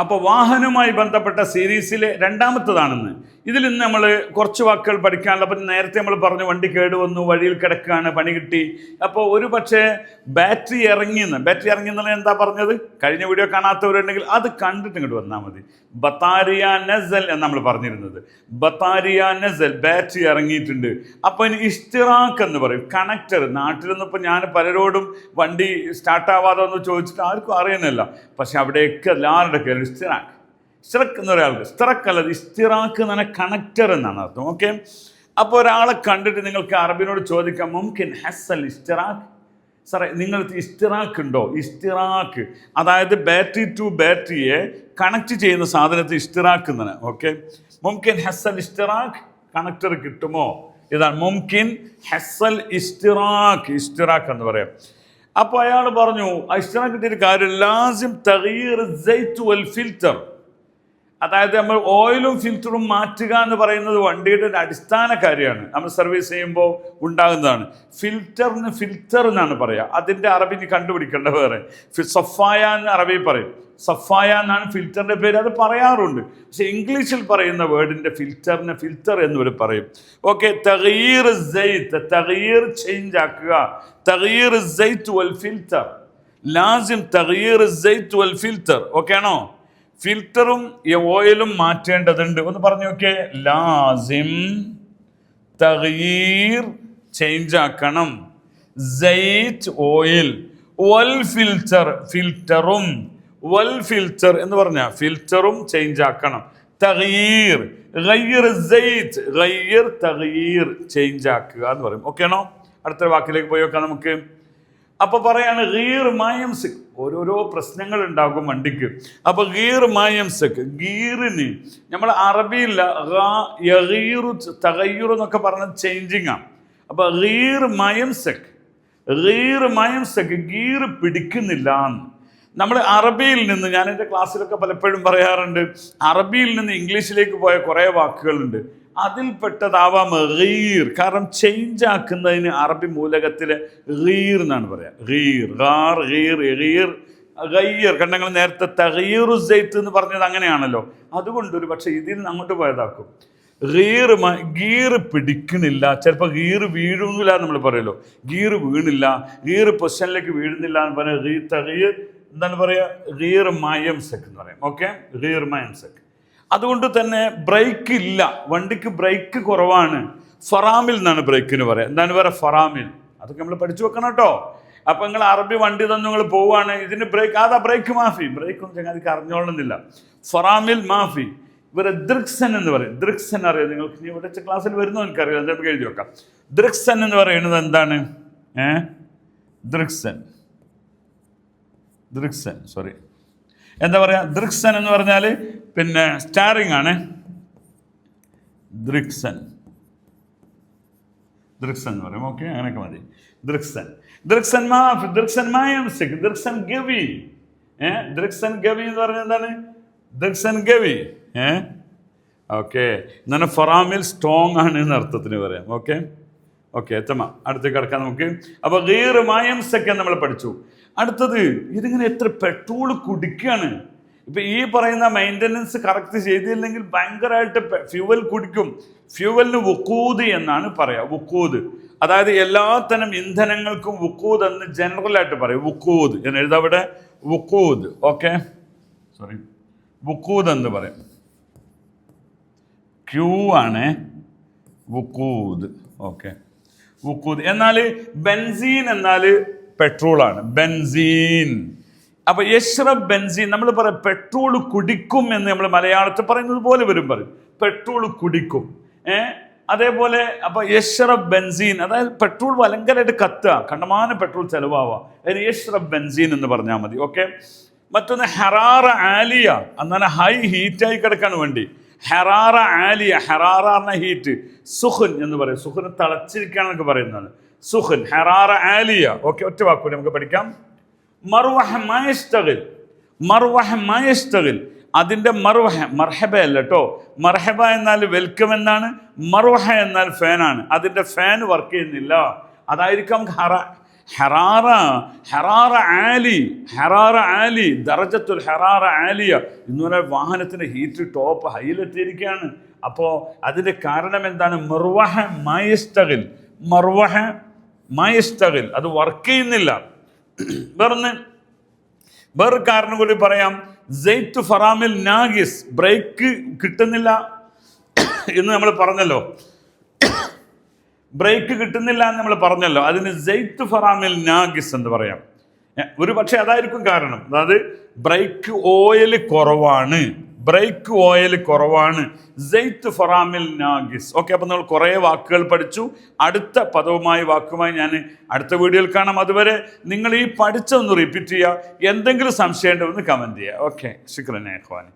അപ്പോൾ വാഹനവുമായി ബന്ധപ്പെട്ട സീരീസിലെ രണ്ടാമത്തതാണെന്ന്. ഇതിൽ നിന്ന് നമ്മൾ കുറച്ച് വാക്കുകൾ പഠിക്കാനുള്ള. അപ്പം നേരത്തെ നമ്മൾ പറഞ്ഞു വണ്ടി കേടുവന്നു, വഴിയിൽ കിടക്കുകയാണ്, പണി കിട്ടി. അപ്പോൾ ഒരു പക്ഷേ ബാറ്ററി ഇറങ്ങിയെന്ന് എന്താ പറഞ്ഞത്? കഴിഞ്ഞ വീഡിയോ കാണാത്തവരുണ്ടെങ്കിൽ അത് കണ്ടിട്ട് ഇങ്ങോട്ട് വന്നാൽ മതി. ബത്താരിയ നസൽ എന്ന് നമ്മൾ പറഞ്ഞിരുന്നത്. ബത്താരിയ നസൽ, ബാറ്ററി ഇറങ്ങിയിട്ടുണ്ട്. അപ്പോൾ ഇനി ഇഷ്തിറാക്ക് എന്ന് പറയും, കണക്ടർ. നാട്ടിലൊന്നും ഇപ്പോൾ ഞാൻ പലരോടും വണ്ടി സ്റ്റാർട്ടാവാതെ ഒന്ന് ചോദിച്ചിട്ട് ആർക്കും അറിയുന്നില്ല. പക്ഷെ അവിടെയൊക്കെ എല്ലാവരുടെ കയ്യിൽ ഇഷ്തിറാക്ക് എന്ന് ഒരാൾക്ക് ഇസ്തിറാക്ക് അല്ലത്, ഇസ്തിറാക്ക് എന്ന് പറഞ്ഞാൽ കണക്ടർ എന്നാണ് അർത്ഥം. ഓക്കെ, അപ്പോൾ ഒരാളെ കണ്ടിട്ട് നിങ്ങൾക്ക് അറബിനോട് ചോദിക്കാം, മുംകിൻ ഹസ്സൽ ഇസ്തിറാക്ക്, സാറേ നിങ്ങൾക്ക് ഇസ്തിറാക്ക് ഉണ്ടോ? ഇസ്തിറാക്ക് അതായത് ബാറ്ററി ടു ബാറ്ററിയെ കണക്ട് ചെയ്യുന്ന സാധനത്തെ ഇസ്തിറാക്ക് എന്നാണ്. ഓക്കെ, മുംകിൻ ഹസ്സൽ ഇസ്തിറാക്ക്, കണക്ടർ കിട്ടുമോ? ഇതാണ് മുംകിൻ ഹസ്സൽ ഇസ്തിറാക്ക് എന്ന് പറയാം. അപ്പോൾ അയാൾ പറഞ്ഞു ഇസ്തിറാക്ക് കിട്ടിയൊരു കാര്യം, ലാസിം തഗ്യീർ സൈത്ത് വൽ ഫിൽറ്റർ. അതായത് നമ്മൾ ഓയിലും ഫിൽറ്ററും മാറ്റുക എന്ന് പറയുന്നത് വണ്ടിയുടെ ഒരു അടിസ്ഥാന കാര്യമാണ്. നമ്മൾ സർവീസ് ചെയ്യുമ്പോൾ ഉണ്ടാകുന്നതാണ്. ഫിൽറ്ററിന് ഫിൽറ്റർ എന്നാണ് പറയുക. അതിൻ്റെ അറബി കണ്ടുപിടിക്കേണ്ട വേറെ. സഫായ എന്ന് അറബി പറയും. സഫായ എന്നാണ് ഫിൽറ്ററിൻ്റെ പേര്, അത് പറയാറുണ്ട്. പക്ഷെ ഇംഗ്ലീഷിൽ പറയുന്ന വേർഡിൻ്റെ ഫിൽറ്ററിന് ഫിൽറ്റർ എന്നിവർ പറയും. ഓക്കെ, തഗ്യീർ സൈത്ത്, തഗ്യീർ ചേഞ്ച് ആക്കുക. തഗ്യീർ സൈത്ത് വൽ ഫിൽറ്റർ, ലാസിം തഗ്യീർ സൈത്ത് വൽ ഫിൽറ്റർ. ഓക്കെ ആണോ? ഫിൽറ്ററും ഓയിലും മാറ്റേണ്ടതുണ്ട്. ഒന്ന് പറഞ്ഞു നോക്കേ, ലാസിം തഗ്യീർ ചേഞ്ച് ആക്കണം, സൈറ്റ് ഓയിൽ, വൽ ഫിൽറ്റർ ഫിൽറ്ററും, വൽ ഫിൽറ്റർ എന്ന് പറഞ്ഞാൽ ഫിൽറ്ററും ചേഞ്ച് ആക്കണം. തഗ്യീർ ഗയ്യിർ സൈറ്റ്, ഗയ്യിർ തഗ്യീർ ചേഞ്ച് ആക്കുക എന്ന് പറയും. ഓക്കെ ആണോ? അടുത്ത വാക്കിലേക്ക് പോയി നോക്കാം നമുക്ക്. അപ്പോൾ പറയാണ് ഗീർ മായംസിക്, ഓരോരോ പ്രശ്നങ്ങൾ ഉണ്ടാകും വണ്ടിക്ക്. അപ്പോൾ ഗീർ മായംസിക്, ഗീറിന് നമ്മൾ അറബിയിൽ തഗയ്യുർ എന്നൊക്കെ പറഞ്ഞ ചേഞ്ചിങ് ആണ്. അപ്പോൾ ഗീർ മായംസിക്, ഗീർ പിടിക്കുന്നില്ല എന്ന് നമ്മൾ അറബിയിൽ നിന്ന്, ഞാൻ എൻ്റെ ക്ലാസ്സിലൊക്കെ പലപ്പോഴും പറയാറുണ്ട്, അറബിയിൽ നിന്ന് ഇംഗ്ലീഷിലേക്ക് പോയ കുറേ വാക്കുകളുണ്ട്. അതിൽപ്പെട്ടതാവാം ഗീർ. കാരണം ചേഞ്ച് ആക്കുന്നതിന് അറബി മൂലകത്തില് ഗീർ എന്നാണ് പറയാ. ഗീർ, ഗാർ, ഗീർ, ഗീർ, ഗയ്യർ. കണ്ടങ്ങൾ നേരത്തെ തഗ്യീറു സൈത്ത് എന്ന് പറഞ്ഞത് അങ്ങനെയാണല്ലോ. അതുകൊണ്ട് ഒരു പക്ഷെ ഇതിൽ നിന്ന് അങ്ങോട്ട് പോയതാക്കും. ഗീർ പിടിക്കണില്ല, ചിലപ്പോൾ ഗീർ വീഴുന്നില്ല നമ്മൾ പറയുമല്ലോ. ഗീർ വീണില്ല, ഗീർ പൊസിഷനിലേക്ക് വീഴുന്നില്ല എന്ന് പറയാം. തഗ്യീർ എന്താണ് പറയുക? ഗീർ മായംസക് എന്ന് പറയാം. ഓക്കെ, ഗീർ മായംസക്. അതുകൊണ്ട് തന്നെ ബ്രേക്ക് ഇല്ല, വണ്ടിക്ക് ബ്രേക്ക് കുറവാണ്. ഫറാമിൽ എന്നാണ് ബ്രേക്കിന് പറയാം. എന്താണ് പറയുക? ഫറാമിൽ. അതൊക്കെ നമ്മൾ പഠിച്ചു വെക്കണം കേട്ടോ. അപ്പം നിങ്ങൾ അറബി വണ്ടി തന്നു നിങ്ങൾ പോവുകയാണ്, ഇതിന് ബ്രേക്ക്, അതാ ബ്രേക്ക് മാഫി. ബ്രേക്കൊന്നും ചങ്ങാതിക്ക് അറിഞ്ഞോളുന്നില്ല. ഫറാമിൽ മാഫി. ഇവരെ ദൃക്സൻ എന്ന് പറയും. ദൃക്സൻ അറിയാം നിങ്ങൾക്ക്? ഇനി ഇവിടെ ക്ലാസ്സിൽ വരുന്നോ എനിക്കറിയാം, നമുക്ക് എഴുതി വെക്കാം. ദൃക്സൻ എന്ന് പറയുന്നത് എന്താണ്? ദൃക്സൻ സോറി എന്താ പറയുക? ദൃക്സൻ എന്ന് പറഞ്ഞാൽ പിന്നെ സ്റ്റാറിങ് ആണ്. ദൃക്സൻ എന്ന് പറയും. ഓക്കെ, അങ്ങനെയൊക്കെ മതി. ദൃക്സൻ മാഫ്, ദൃക്സൻ മായംസിക്, ദൃക്സൻ ഗവി. ദൃക്സൻ ഗവി എന്ന് പറഞ്ഞാൽ എന്താണ്? ദൃക്സൻ ഗവി. ഓക്കെ, എന്നാണ് ഫറാമിൽ സ്ട്രോങ് ആണ് എന്ന അർത്ഥത്തിന് പറയാം. ഓക്കെ എത്തമ അടുത്തേക്ക് കിടക്കാം നമുക്ക്. അപ്പോൾ ഗീർ മായംസിക് നമ്മൾ പഠിച്ചു. അടുത്തത്, ഇതിങ്ങനെ എത്ര പെട്രോൾ കുടിക്കുകയാണ്. ഇപ്പം ഈ പറയുന്ന മെയിൻ്റനൻസ് കറക്റ്റ് ചെയ്തില്ലെങ്കിൽ ഭയങ്കരമായിട്ട് ഫ്യൂവൽ കുടിക്കും. ഫ്യൂവലിന് വുക്കൂദ് എന്നാണ് പറയുക. വുക്കൂദ് അതായത് എല്ലാത്തരം ഇന്ധനങ്ങൾക്കും വുക്കൂദ് എന്ന് ജനറലായിട്ട് പറയും. വുക്കൂദ് എന്ന് എഴുതാവിടെ, വുക്കൂദ്. ഓക്കെ, സോറി, വുക്കൂദ് എന്ന് പറയും. ക്യൂ ആണ് വുക്കൂദ്. ഓക്കെ, വുക്കൂദ്. എന്നാൽ ബെൻസീൻ എന്നാൽ പെട്രോളാണ്, ബെൻസീൻ. അപ്പൊ യശ്റബ് ബെൻസീൻ, നമ്മൾ പറയാം പെട്രോൾ കുടിക്കും എന്ന് നമ്മൾ മലയാളത്തിൽ പറയുന്നത് പോലെ വരും, പറയും പെട്രോൾ കുടിക്കും. അതേപോലെ അപ്പൊ യശ്റബ് ബെൻസീൻ, അതായത് പെട്രോൾ ഭയങ്കരമായിട്ട് കത്തുക, കണ്ടമാനം പെട്രോൾ ചെലവാവുക, അതിന് യശ്റബ് ബെൻസീൻ എന്ന് പറഞ്ഞാൽ മതി. ഓക്കെ, മറ്റൊന്ന് ഹറാറ ആലിയ, എന്നാൽ ഹൈ ഹീറ്റായി കിടക്കാൻ വേണ്ടി. ഹറാറ ആലിയ, ഹറാറ എന്ന ഹീറ്റ്. സുഖൻ എന്ന് പറയും, സുഖന് തിളച്ചിരിക്കാന്നൊക്കെ പറയുന്നതാണ് സുഖൻ, ഹറാറ ആലിയ. ഓക്കെ, ഒറ്റ വാക്കൂടി നമുക്ക് പഠിക്കാം. മർവഹ മായസ്തഗിൽ, മർവഹ മായസ്തഗിൽ. അതിൻ്റെ മർവഹ, മർഹബ അല്ല കേട്ടോ. മർഹബ എന്നാൽ വെൽക്കം എന്നാണ്, മർവഹ എന്നാൽ ഫാനാണ്. അതിൻ്റെ ഫാൻ വർക്ക് ചെയ്യുന്നില്ല, അതായിരിക്കാം ഹറാറ ആലി ദറജത്തുൽ ഹറാറ ആലിയ എന്ന് പറഞ്ഞാൽ വാഹനത്തിൻ്റെ ഹീറ്റ് ടോപ്പ് ഹൈയിലെത്തിയിരിക്കുകയാണ്. അപ്പോൾ അതിൻ്റെ കാരണം എന്താണ്? മർവഹ മയസ്തഗിൽ അത് വർക്ക് ചെയ്യുന്നില്ല. വേറെ കാരണം കൂടി പറയാം. സൈത്ത് ഫറാമിൽ നാഗിസ്, ബ്രേക്ക് കിട്ടുന്നില്ല എന്ന് നമ്മൾ പറഞ്ഞല്ലോ. ബ്രേക്ക് കിട്ടുന്നില്ല എന്ന് നമ്മൾ പറഞ്ഞല്ലോ. അതിന് സൈത്ത് ഫറാമിൽ നാഗിസ് എന്ന് പറയാം. ഒരു പക്ഷേ അതായിരിക്കും കാരണം. അതായത് ബ്രേക്ക് ഓയിൽ കുറവാണ്. സൈത്ത് ഫറാമിൽ നാഗിസ്. ഓക്കെ, അപ്പം നമ്മൾ കുറേ വാക്കുകൾ പഠിച്ചു. അടുത്ത വാക്കുമായി ഞാൻ അടുത്ത വീഡിയോയിൽ കാണാം. അതുവരെ നിങ്ങൾ ഈ പഠിച്ചൊന്ന് റിപ്പീറ്റ് ചെയ്യുക. എന്തെങ്കിലും സംശയം ഉണ്ടെന്ന് കമൻറ്റ് ചെയ്യുക. ഓക്കെ, ശുക്രൻ ഇഖ്വാനി.